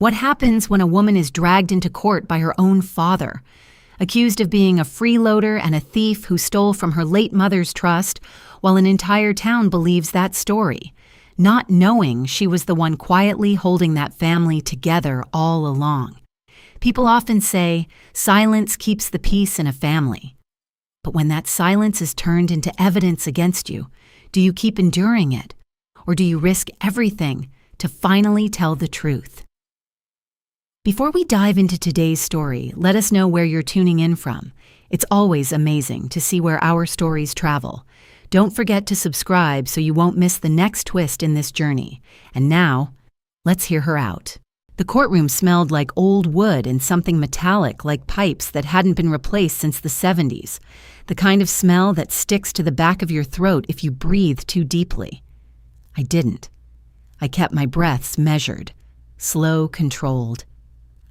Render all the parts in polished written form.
What happens when a woman is dragged into court by her own father, accused of being a freeloader and a thief who stole from her late mother's trust, while an entire town believes that story, not knowing she was the one quietly holding that family together all along? People often say, silence keeps the peace in a family. But when that silence is turned into evidence against you, do you keep enduring it? Or do you risk everything to finally tell the truth? Before we dive into today's story, let us know where you're tuning in from. It's always amazing to see where our stories travel. Don't forget to subscribe so you won't miss the next twist in this journey. And now, let's hear her out. The courtroom smelled like old wood and something metallic like pipes that hadn't been replaced since the 70s. The kind of smell that sticks to the back of your throat if you breathe too deeply. I didn't. I kept my breaths measured, slow, controlled.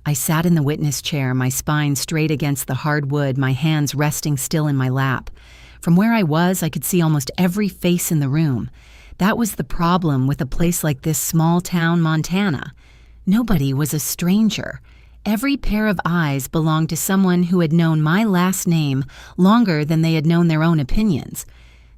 I sat in the witness chair, my spine straight against the hard wood, my hands resting still in my lap. From where I was, I could see almost every face in the room. That was the problem with a place like this small town, Montana. Nobody was a stranger. Every pair of eyes belonged to someone who had known my last name longer than they had known their own opinions.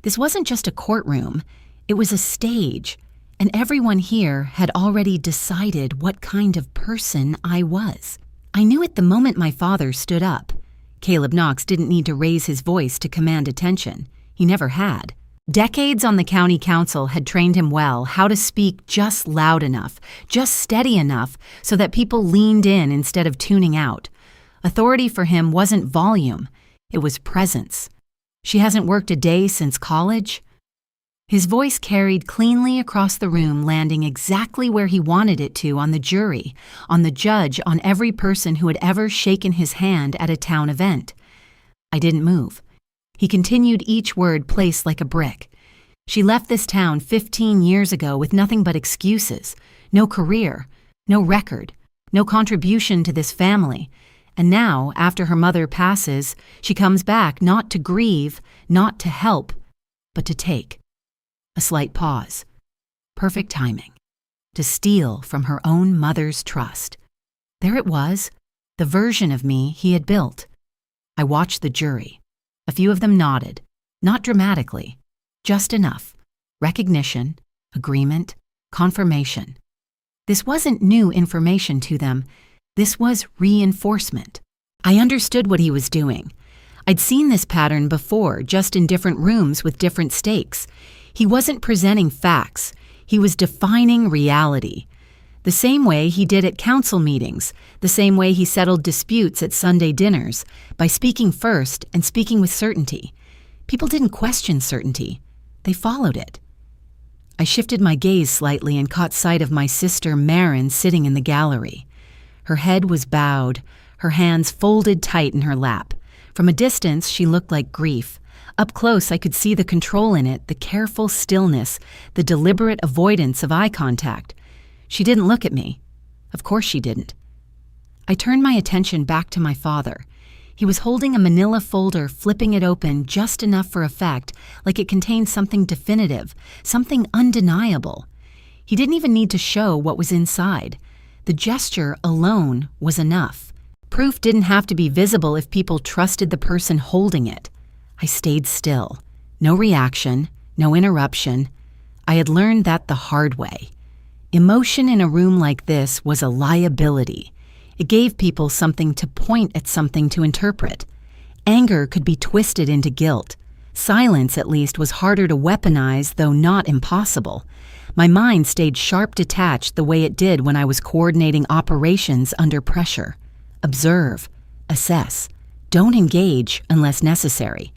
This wasn't just a courtroom. It was a stage. And everyone here had already decided what kind of person I was. I knew it the moment my father stood up. Caleb Knox didn't need to raise his voice to command attention. He never had. Decades on the county council had trained him well how to speak just loud enough, just steady enough, so that people leaned in instead of tuning out. Authority for him wasn't volume, it was presence. She hasn't worked a day since college? His voice carried cleanly across the room, landing exactly where he wanted it to on the jury, on the judge, on every person who had ever shaken his hand at a town event. I didn't move. He continued, each word placed like a brick. She left this town 15 years ago with nothing but excuses, no career, no record, no contribution to this family. And now, after her mother passes, she comes back not to grieve, not to help, but to take. A slight pause. Perfect timing. To steal from her own mother's trust. There it was, the version of me he had built. I watched the jury. A few of them nodded, not dramatically, just enough. Recognition, agreement, confirmation. This wasn't new information to them. This was reinforcement. I understood what he was doing. I'd seen this pattern before, just in different rooms with different stakes. He wasn't presenting facts. He was defining reality. The same way he did at council meetings, the same way he settled disputes at Sunday dinners, by speaking first and speaking with certainty. People didn't question certainty. They followed it. I shifted my gaze slightly and caught sight of my sister Marin sitting in the gallery. Her head was bowed, her hands folded tight in her lap. From a distance, she looked like grief. Up close, I could see the control in it, the careful stillness, the deliberate avoidance of eye contact. She didn't look at me. Of course she didn't. I turned my attention back to my father. He was holding a manila folder, flipping it open just enough for effect, like it contained something definitive, something undeniable. He didn't even need to show what was inside. The gesture alone was enough. Proof didn't have to be visible if people trusted the person holding it. I stayed still. No reaction, no interruption. I had learned that the hard way. Emotion in a room like this was a liability. It gave people something to point at, something to interpret. Anger could be twisted into guilt. Silence, at least, was harder to weaponize, though not impossible. My mind stayed sharp detached the way it did when I was coordinating operations under pressure. Observe, assess, don't engage unless necessary.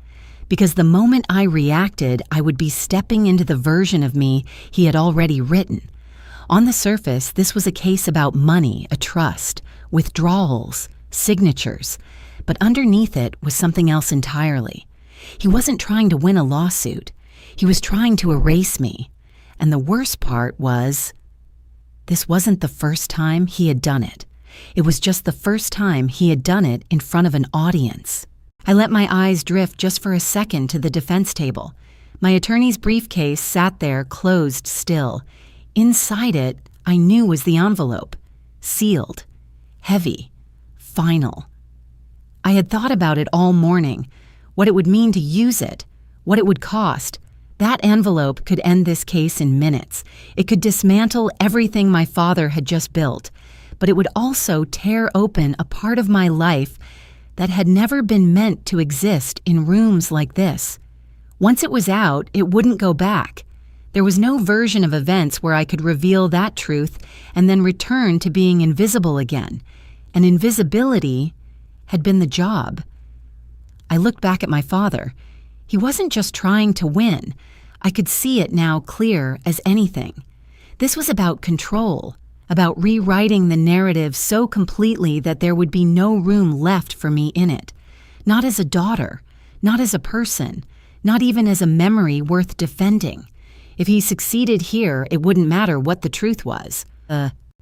Because the moment I reacted, I would be stepping into the version of me he had already written. On the surface, this was a case about money, a trust, withdrawals, signatures. But underneath it was something else entirely. He wasn't trying to win a lawsuit. He was trying to erase me. And the worst part was, this wasn't the first time he had done it. It was just the first time he had done it in front of an audience. I let my eyes drift just for a second to the defense table. My attorney's briefcase sat there, closed still. Inside it, I knew was the envelope. sealed, heavy, final. I had thought about it all morning, what it would mean to use it, what it would cost. That envelope could end this case in minutes. It could dismantle everything my father had just built, but it would also tear open a part of my life that had never been meant to exist in rooms like this. Once it was out, it wouldn't go back. There was no version of events where I could reveal that truth and then return to being invisible again. And invisibility had been the job. I looked back at my father. He wasn't just trying to win. I could see it now clear as anything. This was about control, about rewriting the narrative so completely that there would be no room left for me in it. Not as a daughter, not as a person, not even as a memory worth defending. If he succeeded here, it wouldn't matter what the truth was.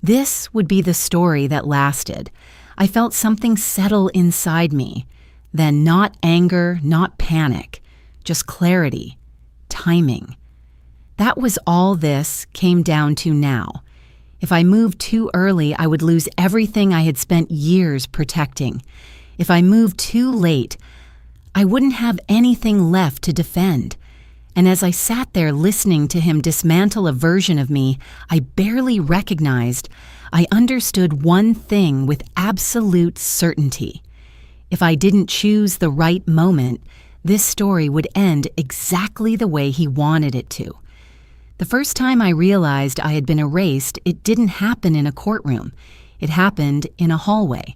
This would be the story that lasted. I felt something settle inside me. Then not anger, not panic, just clarity, timing. That was all this came down to now. If I moved too early, I would lose everything I had spent years protecting. If I moved too late, I wouldn't have anything left to defend. And as I sat there listening to him dismantle a version of me I barely recognized, I understood one thing with absolute certainty. If I didn't choose the right moment, this story would end exactly the way he wanted it to. The first time I realized I had been erased, it didn't happen in a courtroom. It happened in a hallway.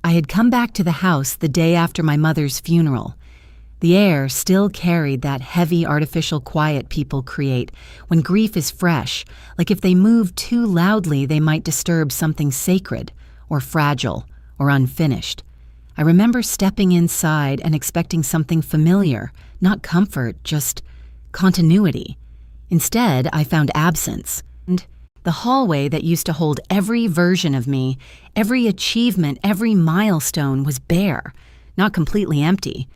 I had come back to the house the day after my mother's funeral. The air still carried that heavy artificial quiet people create when grief is fresh, like if they move too loudly they might disturb something sacred or fragile or unfinished. I remember stepping inside and expecting something familiar, not comfort, just continuity. Instead, I found absence. And the hallway that used to hold every version of me, every achievement, every milestone was bare, not completely empty.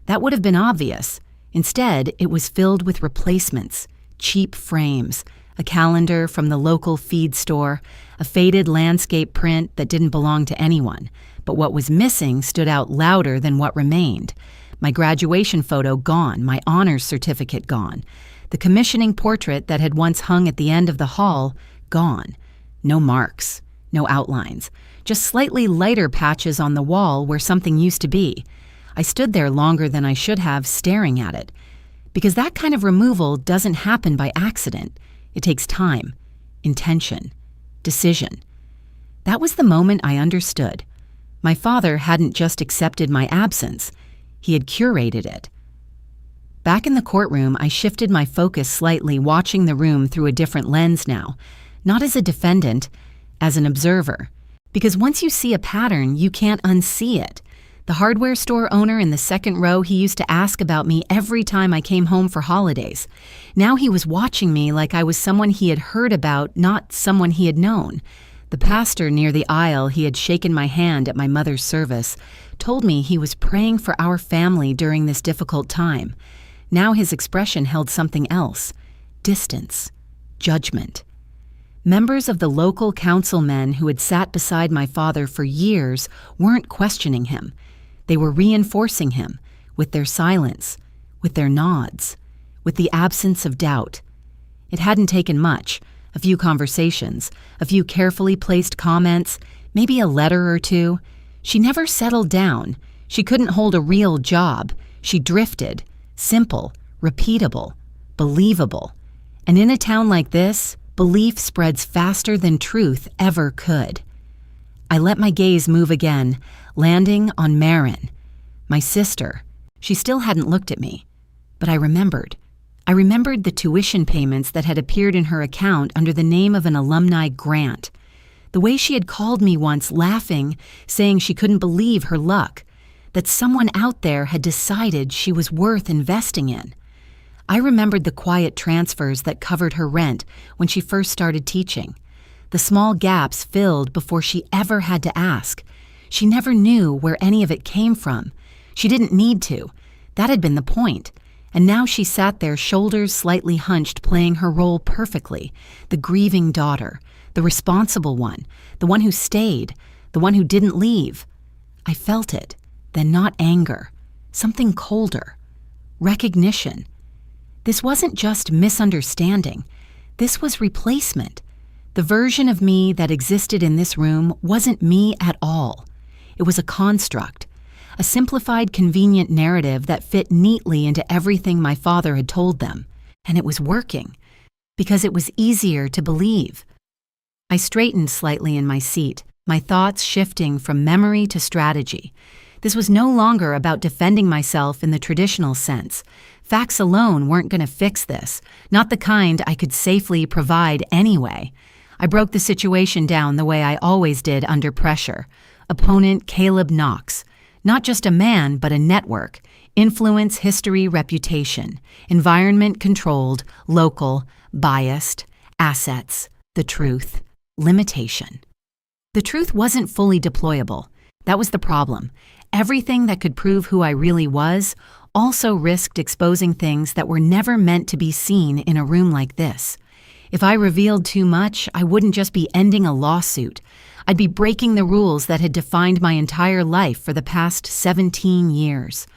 That would have been obvious. Instead, it was filled with replacements, cheap frames, a calendar from the local feed store, a faded landscape print that didn't belong to anyone. But what was missing stood out louder than what remained. My graduation photo gone, my honors certificate gone. The commissioning portrait that had once hung at the end of the hall, gone. No marks, no outlines, just slightly lighter patches on the wall where something used to be. I stood there longer than I should have, staring at it. Because that kind of removal doesn't happen by accident. It takes time, intention, decision. That was the moment I understood. My father hadn't just accepted my absence. He had curated it. Back in the courtroom, I shifted my focus slightly, watching the room through a different lens now. Not as a defendant, as an observer. Because once you see a pattern, you can't unsee it. The hardware store owner in the second row, he used to ask about me every time I came home for holidays. Now he was watching me like I was someone he had heard about, not someone he had known. The pastor near the aisle, he had shaken my hand at my mother's service, told me he was praying for our family during this difficult time. Now his expression held something else: distance, judgment. Members of the local councilmen who had sat beside my father for years weren't questioning him. They were reinforcing him with their silence, with their nods, with the absence of doubt. It hadn't taken much, a few conversations, a few carefully placed comments, maybe a letter or two. She never settled down. She couldn't hold a real job. She drifted, simple, repeatable, believable. And in a town like this, belief spreads faster than truth ever could. I let my gaze move again, landing on Marin, my sister. She still hadn't looked at me, but I remembered. I remembered the tuition payments that had appeared in her account under the name of an alumni grant. The way she had called me once, laughing, saying she couldn't believe her luck, that someone out there had decided she was worth investing in. I remembered the quiet transfers that covered her rent when she first started teaching. The small gaps filled before she ever had to ask. She never knew where any of it came from. She didn't need to. That had been the point. And now she sat there, shoulders slightly hunched, playing her role perfectly. The grieving daughter, the responsible one, the one who stayed, the one who didn't leave. I felt it, then not anger, something colder. Recognition. This wasn't just misunderstanding. This was replacement. The version of me that existed in this room wasn't me at all. It was a construct, a simplified, convenient narrative that fit neatly into everything my father had told them. And it was working, because it was easier to believe. I straightened slightly in my seat, my thoughts shifting from memory to strategy. This was no longer about defending myself in the traditional sense. Facts alone weren't going to fix this, not the kind I could safely provide anyway. I broke the situation down the way I always did under pressure. Opponent Caleb Knox. Not just a man, but a network. Influence, history, reputation. Environment controlled, local, biased. Assets. The truth. Limitation. The truth wasn't fully deployable. That was the problem. Everything that could prove who I really was also risked exposing things that were never meant to be seen in a room like this. If I revealed too much, I wouldn't just be ending a lawsuit. I'd be breaking the rules that had defined my entire life for the past 17 years.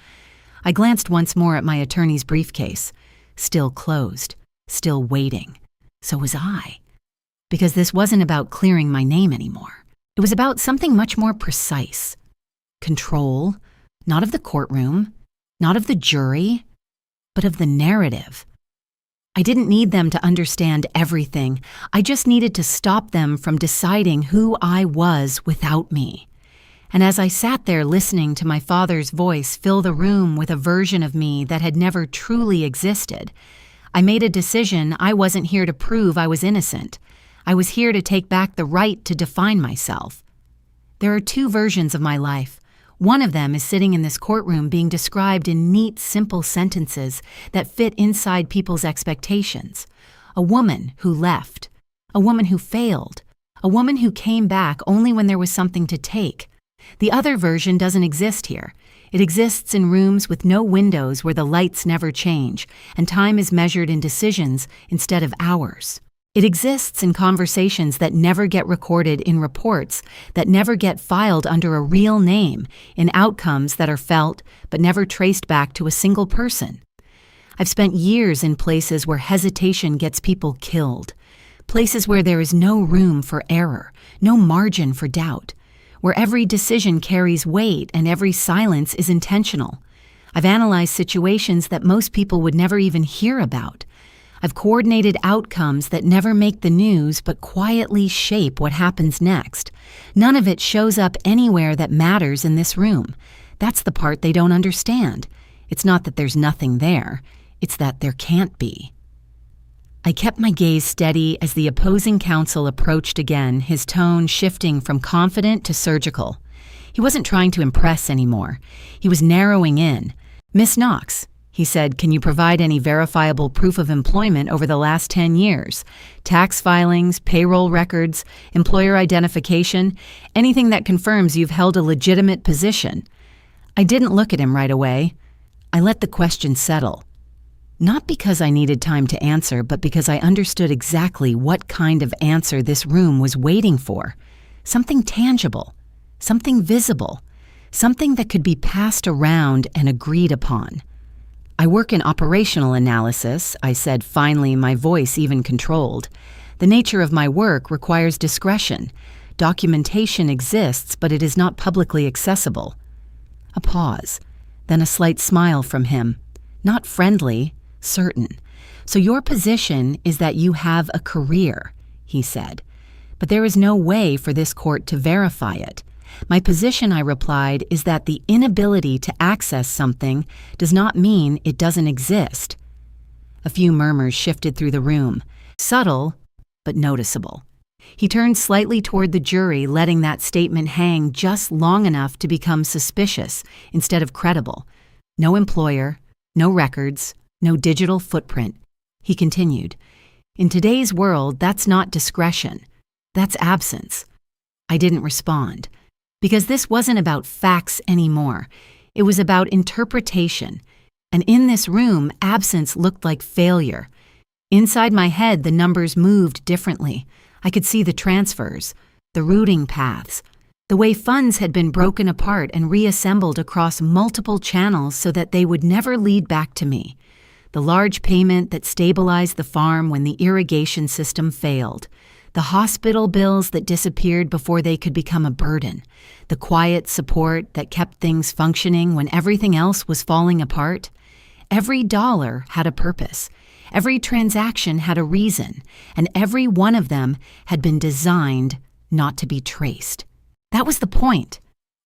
I glanced once more at my attorney's briefcase. Still closed. Still waiting. So was I. Because this wasn't about clearing my name anymore. It was about something much more precise. Control, not of the courtroom, not of the jury, but of the narrative. I didn't need them to understand everything. I just needed to stop them from deciding who I was without me. And as I sat there listening to my father's voice fill the room with a version of me that had never truly existed, I made a decision. I wasn't here to prove I was innocent. I was here to take back the right to define myself. There are two versions of my life. One of them is sitting in this courtroom being described in neat, simple sentences that fit inside people's expectations. A woman who left. A woman who failed. A woman who came back only when there was something to take. The other version doesn't exist here. It exists in rooms with no windows where the lights never change, and time is measured in decisions instead of hours. It exists in conversations that never get recorded in reports, that never get filed under a real name, in outcomes that are felt but never traced back to a single person. I've spent years in places where hesitation gets people killed, places where there is no room for error, no margin for doubt, where every decision carries weight and every silence is intentional. I've analyzed situations that most people would never even hear about. I've coordinated outcomes that never make the news but quietly shape what happens next. None of it shows up anywhere that matters in this room. That's the part they don't understand. It's not that there's nothing there. It's that there can't be. I kept my gaze steady as the opposing counsel approached again, his tone shifting from confident to surgical. He wasn't trying to impress anymore. He was narrowing in. "Miss Knox," he said, "can you provide any verifiable proof of employment over the last 10 years? Tax filings, payroll records, employer identification, anything that confirms you've held a legitimate position?" I didn't look at him right away. I let the question settle. Not because I needed time to answer, but because I understood exactly what kind of answer this room was waiting for. Something tangible, something visible, something that could be passed around and agreed upon. "I work in operational analysis," I said finally, my voice even controlled. "The nature of my work requires discretion. Documentation exists, but it is not publicly accessible." A pause, then a slight smile from him. Not friendly, certain. "So your position is that you have a career," he said. "But there is no way for this court to verify it." "My position," I replied, "is that the inability to access something does not mean it doesn't exist." A few murmurs shifted through the room, subtle but noticeable. He turned slightly toward the jury, letting that statement hang just long enough to become suspicious instead of credible. No employer, no records, no digital footprint. He continued, "In today's world, that's not discretion. That's absence." I didn't respond, because this wasn't about facts anymore. It was about interpretation. And in this room, absence looked like failure. Inside my head, the numbers moved differently. I could see the transfers, the routing paths, the way funds had been broken apart and reassembled across multiple channels so that they would never lead back to me. The large payment that stabilized the farm when the irrigation system failed. The hospital bills that disappeared before they could become a burden. The quiet support that kept things functioning when everything else was falling apart. Every dollar had a purpose. Every transaction had a reason, and every one of them had been designed not to be traced. That was the point.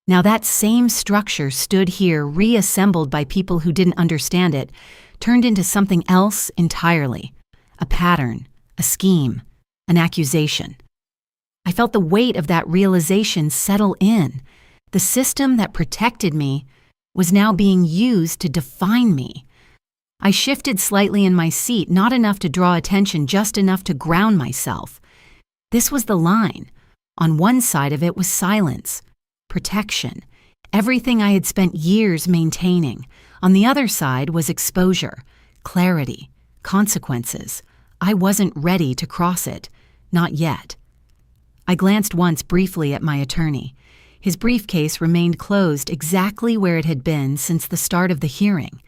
Now that same structure stood here, reassembled by people who didn't understand it, turned into something else entirely. A pattern, a scheme, an accusation. I felt the weight of that realization settle in. The system that protected me was now being used to define me. I shifted slightly in my seat, not enough to draw attention, just enough to ground myself. This was the line. On one side of it was silence, protection, everything I had spent years maintaining. On the other side was exposure, clarity, consequences. I wasn't ready to cross it, not yet. I glanced once briefly at my attorney. His briefcase remained closed exactly where it had been since the start of the hearing.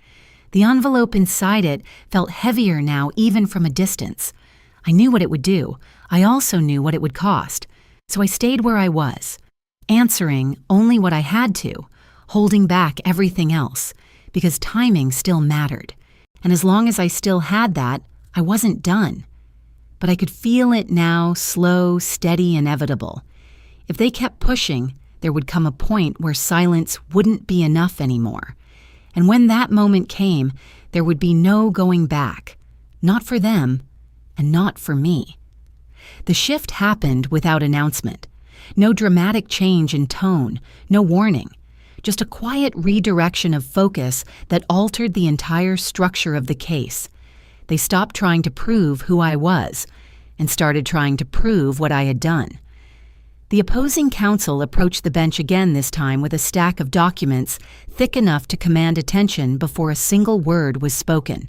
The envelope inside it felt heavier now, even from a distance. I knew what it would do. I also knew what it would cost. So I stayed where I was, answering only what I had to, holding back everything else, because timing still mattered. And as long as I still had that, I wasn't done. But I could feel it now, slow, steady, inevitable. If they kept pushing, there would come a point where silence wouldn't be enough anymore. And when that moment came, there would be no going back. Not for them, and not for me. The shift happened without announcement. No dramatic change in tone, no warning. Just a quiet redirection of focus that altered the entire structure of the case. They stopped trying to prove who I was and started trying to prove what I had done. The opposing counsel approached the bench again, this time with a stack of documents thick enough to command attention before a single word was spoken.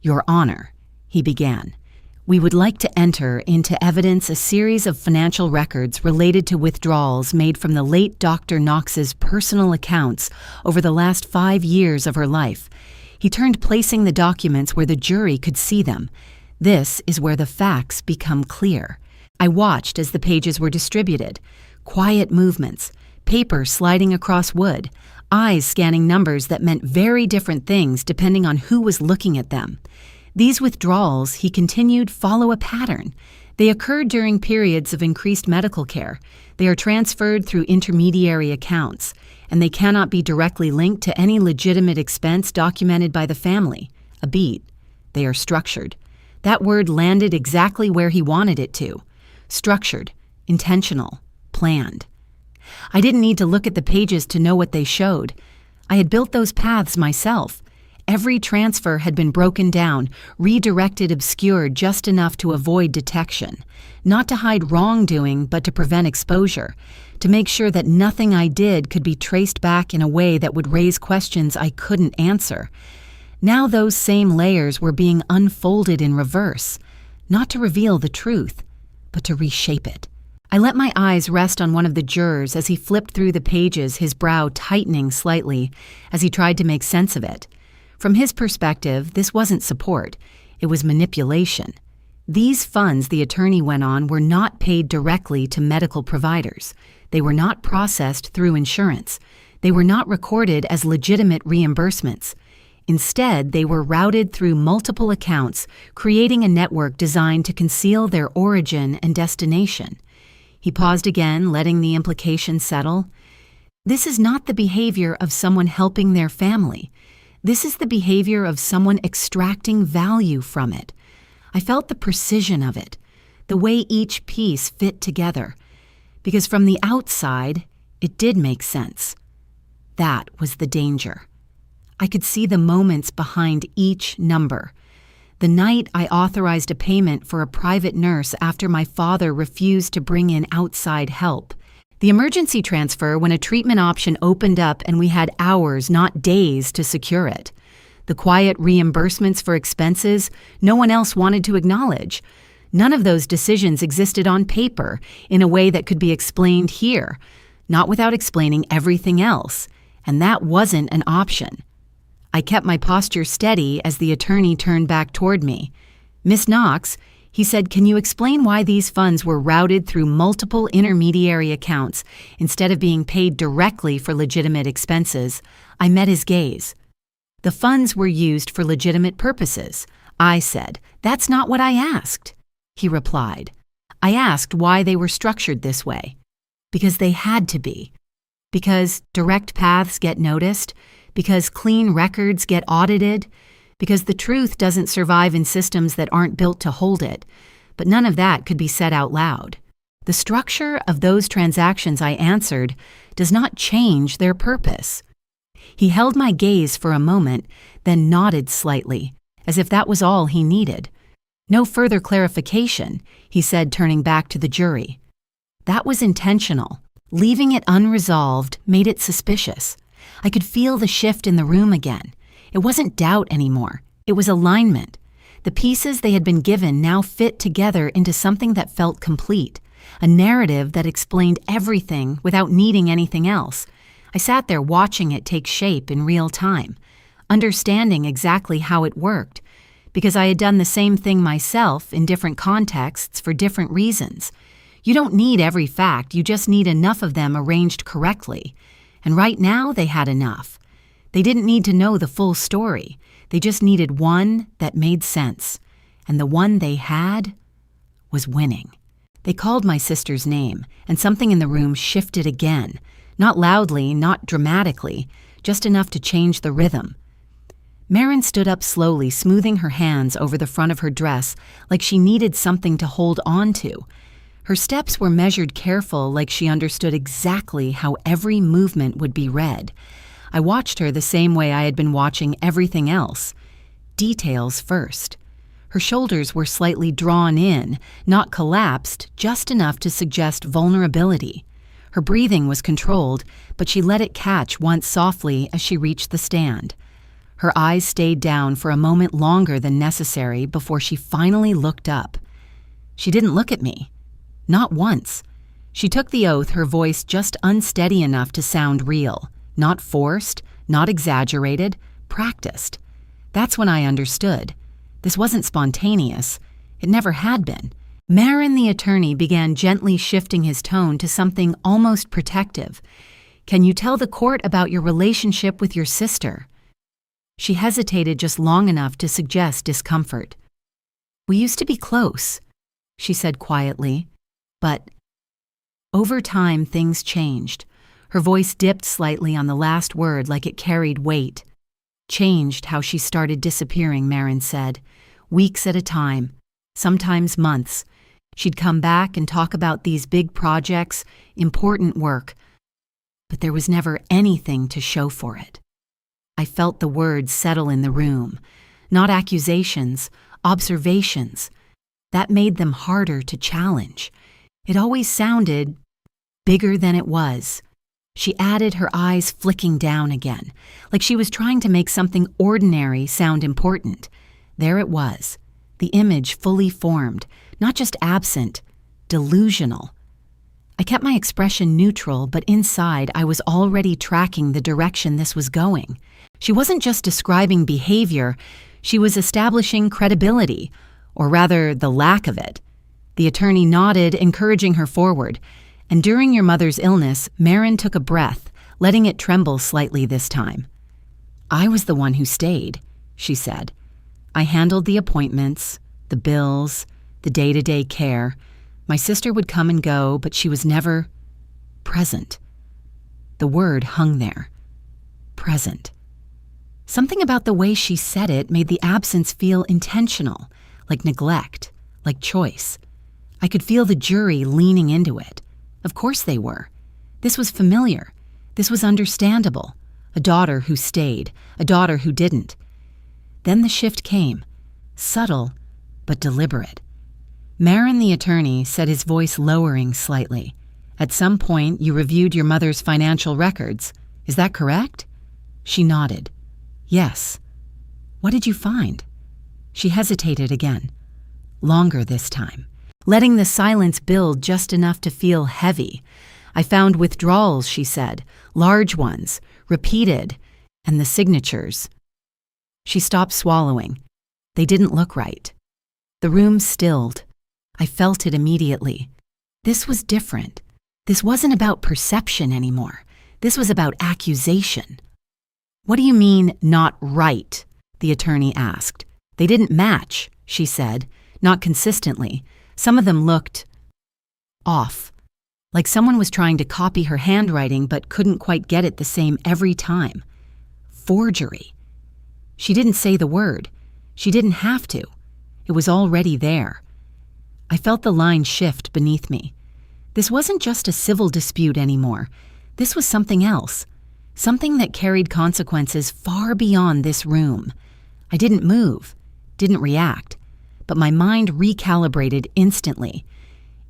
"Your Honor," he began, "we would like to enter into evidence a series of financial records related to withdrawals made from the late Dr. Knox's personal accounts over the last 5 years of her life." He turned, placing the documents where the jury could see them. This is where the facts become clear. I watched as the pages were distributed. Quiet movements, paper sliding across wood, eyes scanning numbers that meant very different things depending on who was looking at them. These withdrawals, he continued, follow a pattern. They occurred during periods of increased medical care. They are transferred through intermediary accounts, and they cannot be directly linked to any legitimate expense documented by the family. A beat. They are structured. That word landed exactly where he wanted it to. Structured, intentional, planned. I didn't need to look at the pages to know what they showed. I had built those paths myself. Every transfer had been broken down, redirected, obscured just enough to avoid detection. Not to hide wrongdoing, but to prevent exposure. To make sure that nothing I did could be traced back in a way that would raise questions I couldn't answer. Now those same layers were being unfolded in reverse. Not to reveal the truth, but to reshape it. I let my eyes rest on one of the jurors as he flipped through the pages, his brow tightening slightly as he tried to make sense of it. From his perspective, this wasn't support. It was manipulation. These funds, the attorney went on, were not paid directly to medical providers. They were not processed through insurance. They were not recorded as legitimate reimbursements. Instead, they were routed through multiple accounts, creating a network designed to conceal their origin and destination. He paused again, letting the implication settle. This is not the behavior of someone helping their family. This is the behavior of someone extracting value from it. I felt the precision of it, the way each piece fit together. Because from the outside, it did make sense. That was the danger. I could see the moments behind each number. The night I authorized a payment for a private nurse after my father refused to bring in outside help. The emergency transfer when a treatment option opened up and we had hours, not days, to secure it. The quiet reimbursements for expenses no one else wanted to acknowledge. None of those decisions existed on paper in a way that could be explained here, not without explaining everything else, and that wasn't an option. I kept my posture steady as the attorney turned back toward me. "Miss Knox," he said, "can you explain why these funds were routed through multiple intermediary accounts instead of being paid directly for legitimate expenses?" I met his gaze. "The funds were used for legitimate purposes," I said. "That's not what I asked." He replied, "I asked why they were structured this way. Because they had to be. Because direct paths get noticed. Because clean records get audited. Because the truth doesn't survive in systems that aren't built to hold it. But none of that could be said out loud. The structure of those transactions," I answered, "does not change their purpose." He held my gaze for a moment, then nodded slightly, as if that was all he needed. "No further clarification," he said, turning back to the jury. That was intentional. Leaving it unresolved made it suspicious. I could feel the shift in the room again. It wasn't doubt anymore. It was alignment. The pieces they had been given now fit together into something that felt complete, a narrative that explained everything without needing anything else. I sat there watching it take shape in real time, understanding exactly how it worked, because I had done the same thing myself in different contexts for different reasons. You don't need every fact, you just need enough of them arranged correctly. And right now they had enough. They didn't need to know the full story. They just needed one that made sense. And the one they had was winning. They called my sister's name, and something in the room shifted again. Not loudly, not dramatically, just enough to change the rhythm. Marin stood up slowly, smoothing her hands over the front of her dress like she needed something to hold on to. Her steps were measured careful, like she understood exactly how every movement would be read. I watched her the same way I had been watching everything else. Details first. Her shoulders were slightly drawn in, not collapsed, just enough to suggest vulnerability. Her breathing was controlled, but she let it catch once softly as she reached the stand. Her eyes stayed down for a moment longer than necessary before she finally looked up. She didn't look at me. Not once. She took the oath, her voice just unsteady enough to sound real. Not forced, not exaggerated, practiced. That's when I understood. This wasn't spontaneous. It never had been. Marin, the attorney, began gently shifting his tone to something almost protective. "Can you tell the court about your relationship with your sister?" She hesitated just long enough to suggest discomfort. "We used to be close," she said quietly. "But over time, things changed." Her voice dipped slightly on the last word like it carried weight. "Changed how she started disappearing," Marin said. "Weeks at a time, sometimes months. She'd come back and talk about these big projects, important work. But there was never anything to show for it." I felt the words settle in the room. Not accusations, observations. That made them harder to challenge. It always sounded bigger than it was. She added, her eyes flicking down again, like she was trying to make something ordinary sound important. There it was, the image fully formed, not just absent, delusional. I kept my expression neutral, but inside I was already tracking the direction this was going. She wasn't just describing behavior, she was establishing credibility, or rather, the lack of it. The attorney nodded, encouraging her forward. "And during your mother's illness, Marin took a breath, letting it tremble slightly this time. I was the one who stayed," she said. "I handled the appointments, the bills, the day-to-day care. My sister would come and go, but she was never present." The word hung there. Present. Something about the way she said it made the absence feel intentional, like neglect, like choice. I could feel the jury leaning into it. Of course they were. This was familiar. This was understandable. A daughter who stayed, a daughter who didn't. Then the shift came, subtle but deliberate. Marin, the attorney, said, his voice lowering slightly. "At some point, you reviewed your mother's financial records. Is that correct?" She nodded. "Yes." "What did you find?" She hesitated again. longer this time, letting the silence build just enough to feel heavy. I found withdrawals, she said, large ones, repeated, and the signatures. She stopped swallowing. They didn't look right. The room stilled. I felt it immediately. This was different. This wasn't about perception anymore. This was about accusation. "What do you mean, not right?" the attorney asked. "They didn't match," she said, not consistently. Some of them looked off, like someone was trying to copy her handwriting but couldn't quite get it the same every time. Forgery. She didn't say the word. She didn't have to. It was already there. I felt the line shift beneath me. This wasn't just a civil dispute anymore. This was something else. Something that carried consequences far beyond this room. I didn't move, didn't react, but my mind recalibrated instantly.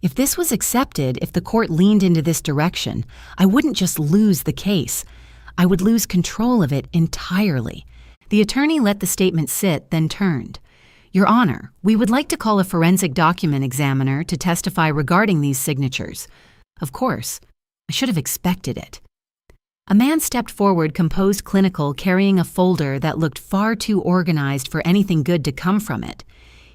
If this was accepted, if the court leaned into this direction, I wouldn't just lose the case. I would lose control of it entirely. The attorney let the statement sit, then turned. "Your Honor, we would like to call a forensic document examiner to testify regarding these signatures." Of course, I should have expected it. A man stepped forward, composed, clinical, carrying a folder that looked far too organized for anything good to come from it.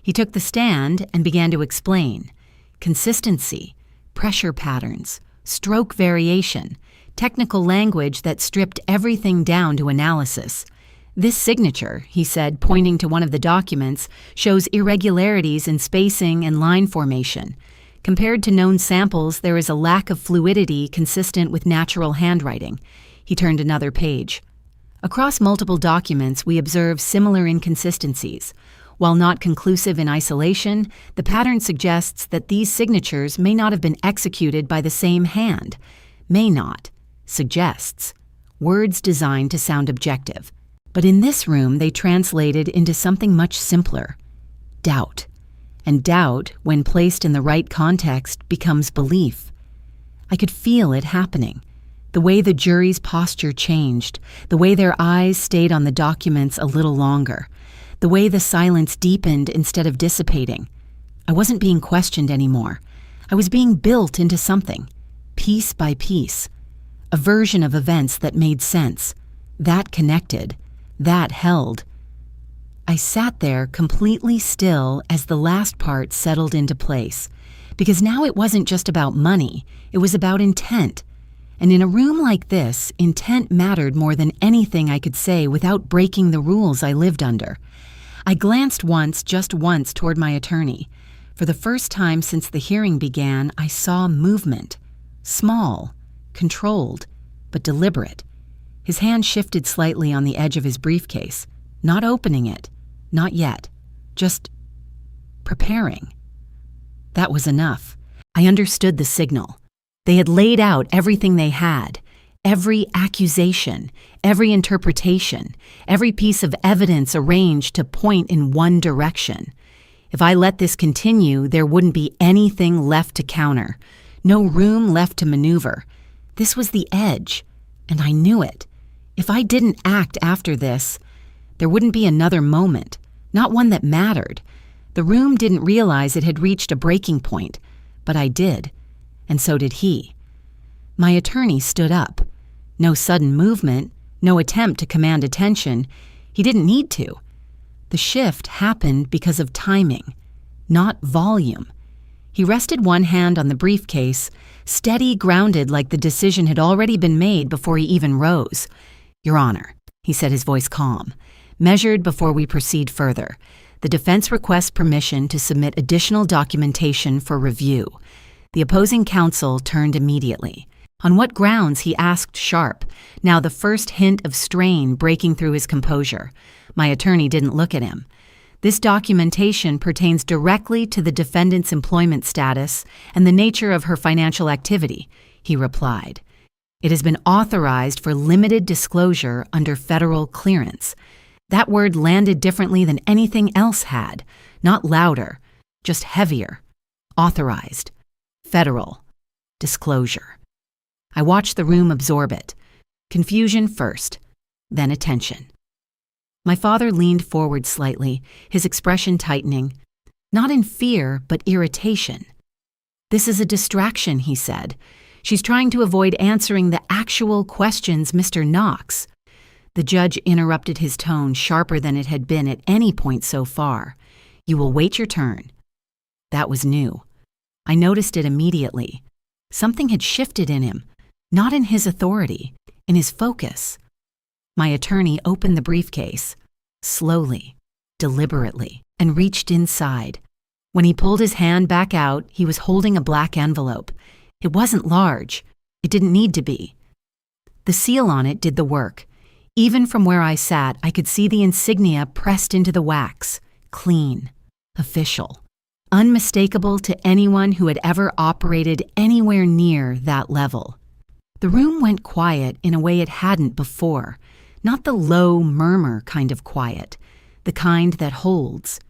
He took the stand and began to explain. Consistency, pressure patterns, stroke variation, technical language that stripped everything down to analysis. "This signature," he said, pointing to one of the documents, "shows irregularities in spacing and line formation. Compared to known samples, there is a lack of fluidity consistent with natural handwriting." He turned another page. "Across multiple documents, we observe similar inconsistencies. While not conclusive in isolation, the pattern suggests that these signatures may not have been executed by the same hand. May not. Suggests. Words designed to sound objective. But in this room, they translated into something much simpler. Doubt. And doubt, when placed in the right context, becomes belief. I could feel it happening. The way the jury's posture changed, the way their eyes stayed on the documents a little longer, the way the silence deepened instead of dissipating. I wasn't being questioned anymore. I was being built into something, piece by piece. A version of events that made sense, that connected, that held. I sat there completely still as the last part settled into place, because now it wasn't just about money, it was about intent. And in a room like this, intent mattered more than anything I could say without breaking the rules I lived under. I glanced once, just once, toward my attorney. For the first time since the hearing began, I saw movement. Small, controlled, but deliberate. His hand shifted slightly on the edge of his briefcase, not opening it, not yet, just preparing. That was enough. I understood the signal. They had laid out everything they had, every accusation, every interpretation, every piece of evidence arranged to point in one direction. If I let this continue, there wouldn't be anything left to counter, no room left to maneuver. This was the edge, and I knew it. If I didn't act after this, there wouldn't be another moment, not one that mattered. The room didn't realize it had reached a breaking point, but I did, and so did he. My attorney stood up. No sudden movement, no attempt to command attention. He didn't need to. The shift happened because of timing, not volume. He rested one hand on the briefcase, steady, grounded like the decision had already been made before he even rose. "Your Honor," he said, his voice calm, "measured before we proceed further. The defense requests permission to submit additional documentation for review." The opposing counsel turned immediately. On what grounds, he asked sharp, now the first hint of strain breaking through his composure. My attorney didn't look at him. "This documentation pertains directly to the defendant's employment status and the nature of her financial activity," he replied. "It has been authorized for limited disclosure under federal clearance." That word landed differently than anything else had, not louder, just heavier. Authorized. Federal. Disclosure. I watched the room absorb it. Confusion first, then attention. My father leaned forward slightly, his expression tightening. Not in fear, but irritation. "This is a distraction," he said. "She's trying to avoid answering the actual questions, Mr. Knox." The judge interrupted his tone sharper than it had been at any point so far. "You will wait your turn." That was new. I noticed it immediately. Something had shifted in him, not in his authority, in his focus. My attorney opened the briefcase, slowly, deliberately, and reached inside. When he pulled his hand back out, he was holding a black envelope. It wasn't large. It didn't need to be. The seal on it did the work. Even from where I sat, I could see the insignia pressed into the wax. Clean. Official. Unmistakable to anyone who had ever operated anywhere near that level. The room went quiet in a way it hadn't before. Not the low murmur kind of quiet. The kind that holds.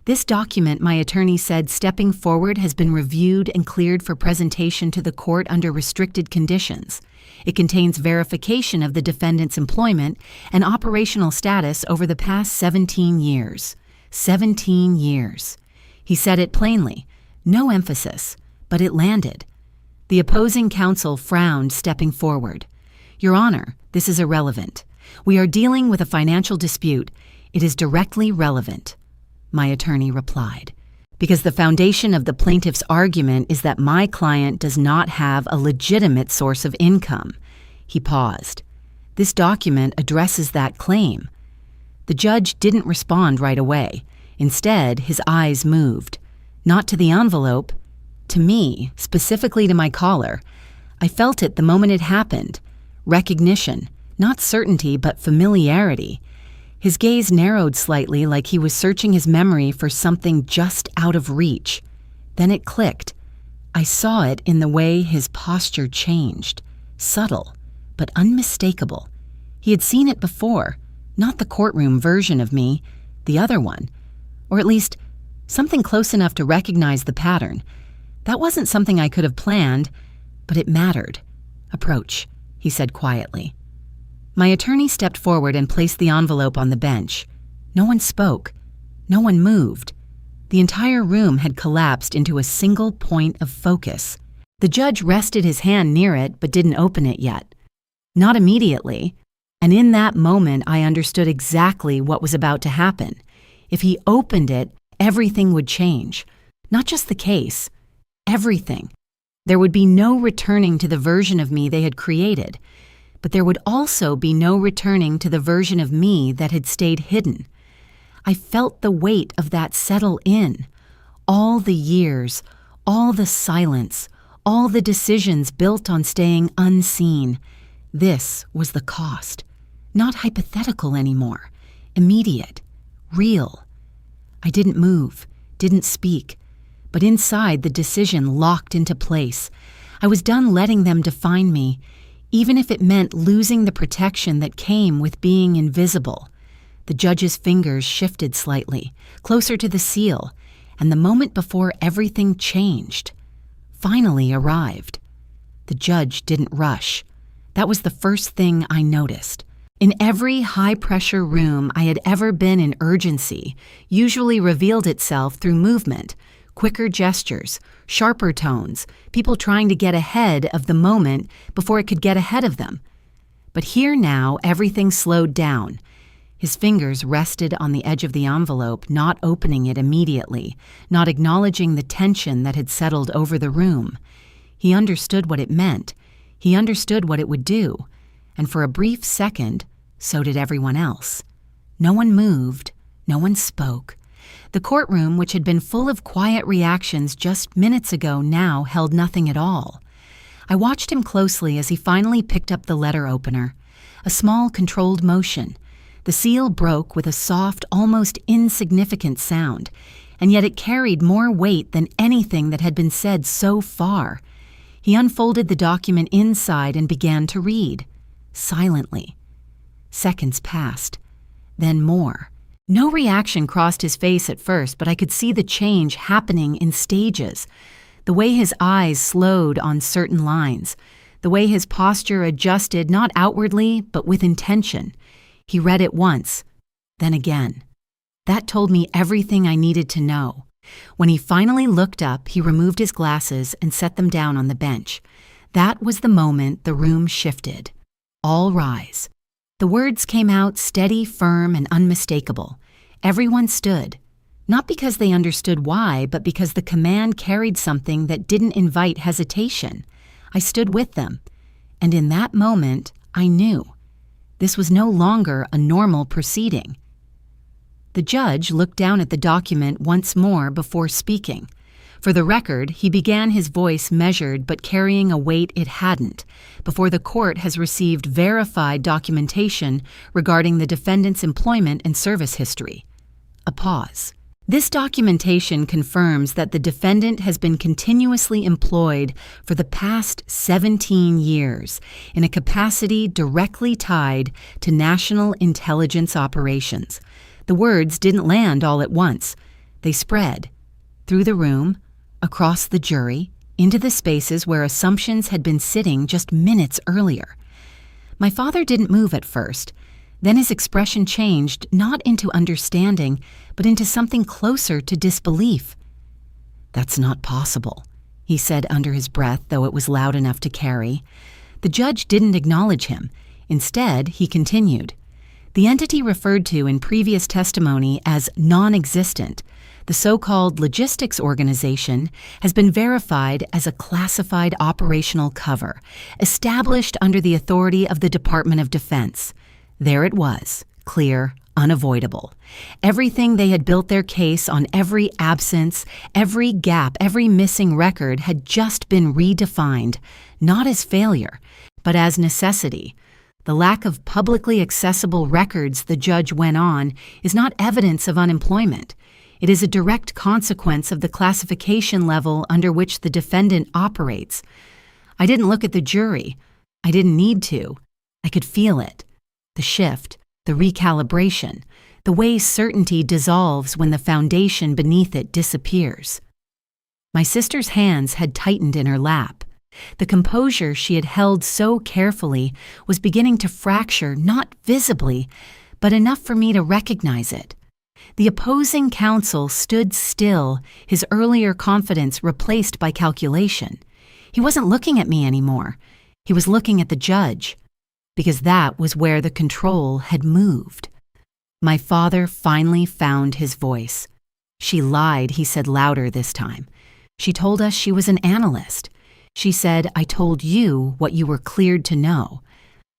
"This document," my attorney said, stepping forward, "has been reviewed and cleared for presentation to the court under restricted conditions. It contains verification of the defendant's employment and operational status over the past 17 years. 17 years. He said it plainly, no emphasis, but it landed. The opposing counsel frowned, stepping forward. "Your Honor, this is irrelevant. We are dealing with a financial dispute. It is directly relevant," my attorney replied, "because the foundation of the plaintiff's argument is that my client does not have a legitimate source of income." He paused. "This document addresses that claim." The judge didn't respond right away. Instead, his eyes moved. Not to the envelope. To me, specifically to my caller. I felt it the moment it happened. Recognition. Not certainty, but familiarity. His gaze narrowed slightly, like he was searching his memory for something just out of reach. Then it clicked. I saw it in the way his posture changed. Subtle, but unmistakable. He had seen it before. Not the courtroom version of me, the other one. Or at least, something close enough to recognize the pattern. That wasn't something I could have planned, but it mattered. "Approach," he said quietly. My attorney stepped forward and placed the envelope on the bench. No one spoke. No one moved. The entire room had collapsed into a single point of focus. The judge rested his hand near it, but didn't open it yet. Not immediately. And in that moment, I understood exactly what was about to happen. If he opened it, everything would change. Not just the case. Everything. There would be no returning to the version of me they had created. But there would also be no returning to the version of me that had stayed hidden. I felt the weight of that settle in. All the years, all the silence, all the decisions built on staying unseen. This was the cost. Not hypothetical anymore. Immediate. Real. I didn't move, didn't speak, but inside the decision locked into place. I was done letting them define me, even if it meant losing the protection that came with being invisible. The judge's fingers shifted slightly, closer to the seal, and the moment before everything changed finally arrived. The judge didn't rush. That was the first thing I noticed. In every high-pressure room I had ever been in, urgency usually revealed itself through movement, quicker gestures, sharper tones, people trying to get ahead of the moment before it could get ahead of them. But here now, everything slowed down. His fingers rested on the edge of the envelope, not opening it immediately, not acknowledging the tension that had settled over the room. He understood what it meant. He understood what it would do. And for a brief second, so did everyone else. No one moved. No one spoke. The courtroom, which had been full of quiet reactions just minutes ago, now held nothing at all. I watched him closely as he finally picked up the letter opener. A small, controlled motion. The seal broke with a soft, almost insignificant sound, and yet it carried more weight than anything that had been said so far. He unfolded the document inside and began to read. Silently. Seconds passed. Then more. No reaction crossed his face at first, but I could see the change happening in stages. The way his eyes slowed on certain lines. The way his posture adjusted, not outwardly, but with intention. He read it once, then again. That told me everything I needed to know. When he finally looked up, he removed his glasses and set them down on the bench. That was the moment the room shifted. All rise. The words came out steady, firm, and unmistakable. Everyone stood. Not because they understood why, but because the command carried something that didn't invite hesitation. I stood with them. And in that moment, I knew. This was no longer a normal proceeding. The judge looked down at the document once more before speaking. For the record, he began his voice measured but carrying a weight it hadn't, before the court has received verified documentation regarding the defendant's employment and service history. A pause. This documentation confirms that the defendant has been continuously employed for the past 17 years in a capacity directly tied to national intelligence operations. The words didn't land all at once. They spread through the room, across the jury, into the spaces where assumptions had been sitting just minutes earlier. My father didn't move at first. Then his expression changed, not into understanding, but into something closer to disbelief. "That's not possible," he said under his breath, though it was loud enough to carry. The judge didn't acknowledge him. Instead, he continued. The entity referred to in previous testimony as non-existent, the so-called logistics organization, has been verified as a classified operational cover, established under the authority of the Department of Defense. There it was, clear, unavoidable. Everything they had built their case on, every absence, every gap, every missing record had just been redefined, not as failure, but as necessity. The lack of publicly accessible records, the judge went on, is not evidence of unemployment. It is a direct consequence of the classification level under which the defendant operates. I didn't look at the jury. I didn't need to. I could feel it. The shift, the recalibration, the way certainty dissolves when the foundation beneath it disappears. My sister's hands had tightened in her lap. The composure she had held so carefully was beginning to fracture, not visibly, but enough for me to recognize it. The opposing counsel stood still, his earlier confidence replaced by calculation. He wasn't looking at me anymore. He was looking at the judge, because that was where the control had moved. My father finally found his voice. "She lied," he said louder this time. "She told us she was an analyst. She said, 'I told you what you were cleared to know.'"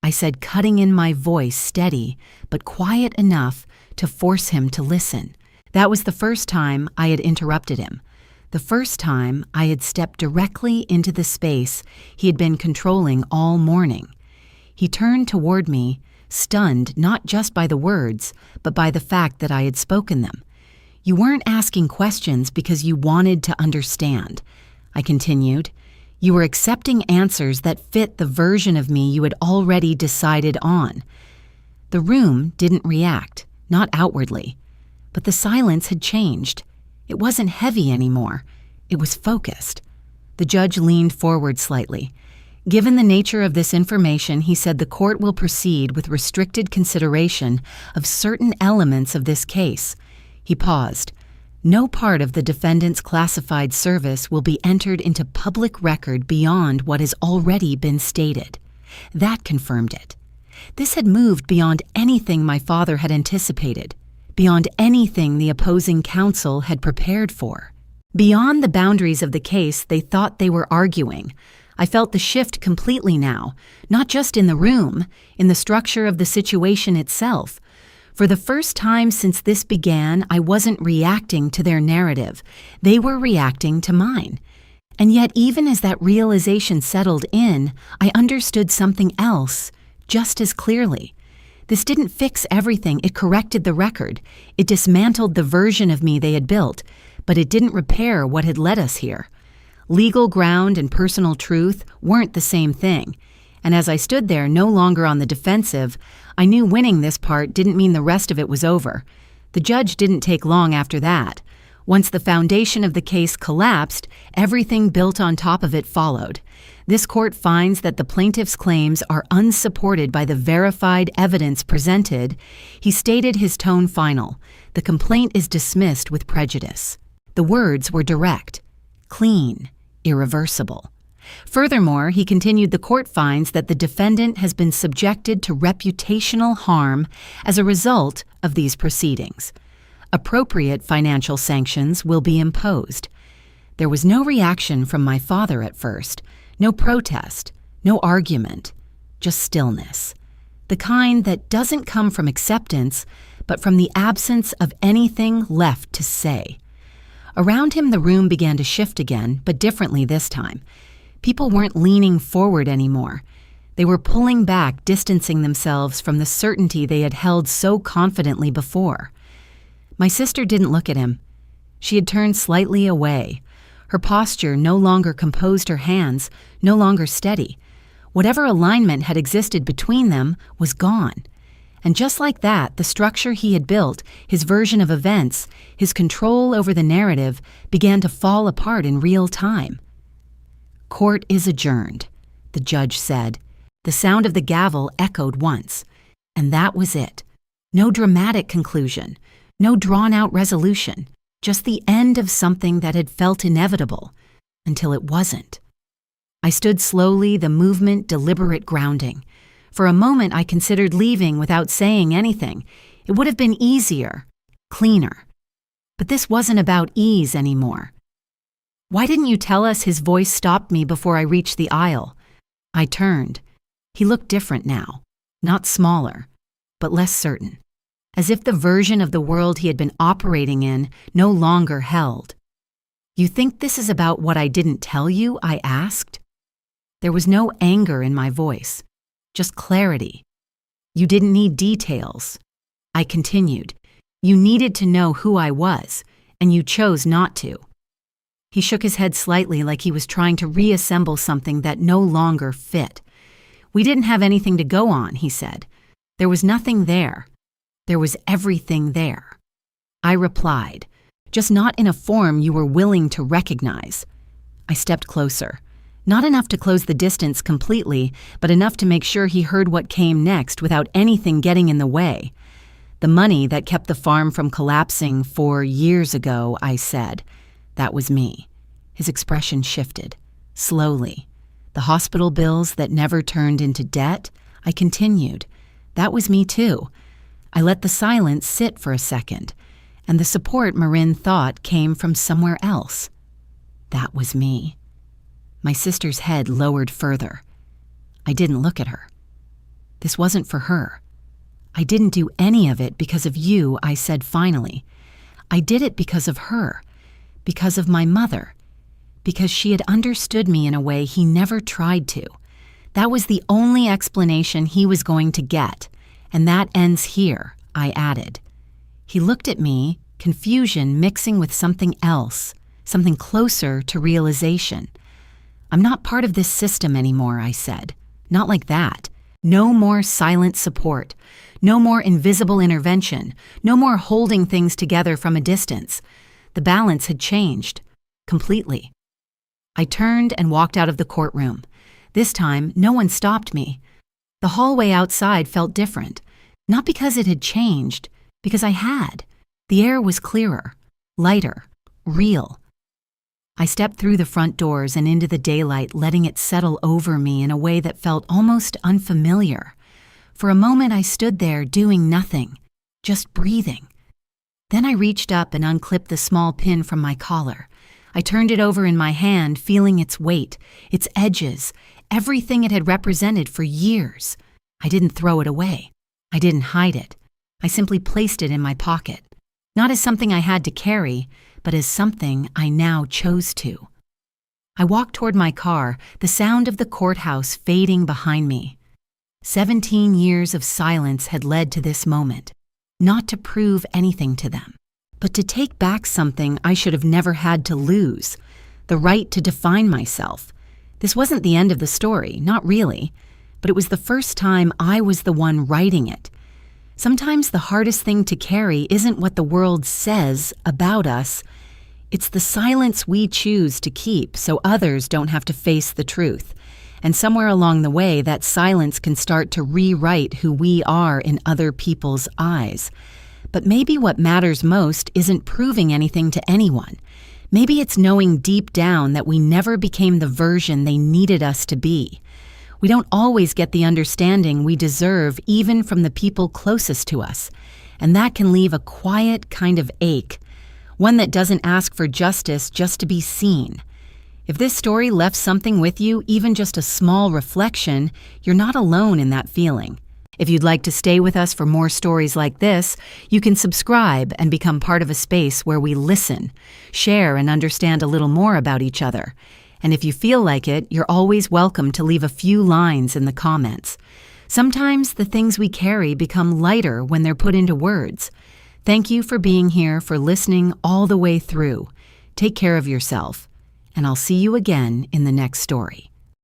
I said, cutting in my voice steady, but quiet enough to force him to listen. That was the first time I had interrupted him. The first time I had stepped directly into the space he had been controlling all morning. He turned toward me, stunned not just by the words, but by the fact that I had spoken them. "You weren't asking questions because you wanted to understand," I continued. "You were accepting answers that fit the version of me you had already decided on." The room didn't react, not outwardly, but the silence had changed. It wasn't heavy anymore. It was focused. The judge leaned forward slightly. Given the nature of this information, he said the court will proceed with restricted consideration of certain elements of this case. He paused. "No part of the defendant's classified service will be entered into public record beyond what has already been stated." That confirmed it. This had moved beyond anything my father had anticipated, beyond anything the opposing counsel had prepared for. Beyond the boundaries of the case they thought they were arguing. I felt the shift completely now, not just in the room, in the structure of the situation itself. For the first time since this began, I wasn't reacting to their narrative. They were reacting to mine. And yet, even as that realization settled in, I understood something else just as clearly. This didn't fix everything. It corrected the record. It dismantled the version of me they had built, but it didn't repair what had led us here. Legal ground and personal truth weren't the same thing. And as I stood there, no longer on the defensive, I knew winning this part didn't mean the rest of it was over. The judge didn't take long after that. Once the foundation of the case collapsed, everything built on top of it followed. This court finds that the plaintiff's claims are unsupported by the verified evidence presented. He stated his tone final. The complaint is dismissed with prejudice. The words were direct, clean, irreversible. Furthermore, he continued, the court finds that the defendant has been subjected to reputational harm as a result of these proceedings. Appropriate financial sanctions will be imposed. There was no reaction from my father at first, no protest, no argument, just stillness. The kind that doesn't come from acceptance, but from the absence of anything left to say. Around him, the room began to shift again, but differently this time. People weren't leaning forward anymore. They were pulling back, distancing themselves from the certainty they had held so confidently before. My sister didn't look at him. She had turned slightly away. Her posture no longer composed, her hands no longer steady. Whatever alignment had existed between them was gone. And just like that, the structure he had built, his version of events, his control over the narrative, began to fall apart in real time. "Court is adjourned," the judge said. The sound of the gavel echoed once. And that was it. No dramatic conclusion, no drawn-out resolution, just the end of something that had felt inevitable, until it wasn't. I stood slowly, the movement deliberate grounding. For a moment I considered leaving without saying anything. It would have been easier, cleaner. But this wasn't about ease anymore. "Why didn't you tell us?" His voice stopped me before I reached the aisle. I turned. He looked different now, not smaller, but less certain, as if the version of the world he had been operating in no longer held. "You think this is about what I didn't tell you?" I asked. There was no anger in my voice, just clarity. "You didn't need details." I continued. "You needed to know who I was, and you chose not to." He shook his head slightly, like he was trying to reassemble something that no longer fit. "We didn't have anything to go on," he said. "There was nothing there. There was everything there." I replied, "Just not in a form you were willing to recognize." I stepped closer. Not enough to close the distance completely, but enough to make sure he heard what came next without anything getting in the way. "The money that kept the farm from collapsing 4 years ago," I said. "That was me." His expression shifted, slowly. "The hospital bills that never turned into debt," I continued. "That was me too." I let the silence sit for a second, and the support Marin thought came from somewhere else. That was me. My sister's head lowered further. I didn't look at her. This wasn't for her. "I didn't do any of it because of you," I said finally. "I did it because of her. Because of my mother, because she had understood me in a way he never tried to. That was the only explanation he was going to get, and that ends here," I added. He looked at me, confusion mixing with something else, something closer to realization. "I'm not part of this system anymore," I said. "Not like that. No more silent support. No more invisible intervention. No more holding things together from a distance. The balance had changed. Completely." I turned and walked out of the courtroom. This time, no one stopped me. The hallway outside felt different. Not because it had changed, because I had. The air was clearer, lighter, real. I stepped through the front doors and into the daylight, letting it settle over me in a way that felt almost unfamiliar. For a moment I stood there doing nothing, just breathing. Then I reached up and unclipped the small pin from my collar. I turned it over in my hand, feeling its weight, its edges, everything it had represented for years. I didn't throw it away. I didn't hide it. I simply placed it in my pocket, not as something I had to carry, but as something I now chose to. I walked toward my car, the sound of the courthouse fading behind me. 17 years of silence had led to this moment. Not to prove anything to them, but to take back something I should have never had to lose, the right to define myself. This wasn't the end of the story, not really, but it was the first time I was the one writing it. Sometimes the hardest thing to carry isn't what the world says about us. It's the silence we choose to keep so others don't have to face the truth. And somewhere along the way, that silence can start to rewrite who we are in other people's eyes. But maybe what matters most isn't proving anything to anyone. Maybe it's knowing deep down that we never became the version they needed us to be. We don't always get the understanding we deserve even from the people closest to us, and that can leave a quiet kind of ache, one that doesn't ask for justice just to be seen. If this story left something with you, even just a small reflection, you're not alone in that feeling. If you'd like to stay with us for more stories like this, you can subscribe and become part of a space where we listen, share, and understand a little more about each other. And if you feel like it, you're always welcome to leave a few lines in the comments. Sometimes the things we carry become lighter when they're put into words. Thank you for being here, for listening all the way through. Take care of yourself, and I'll see you again in the next story.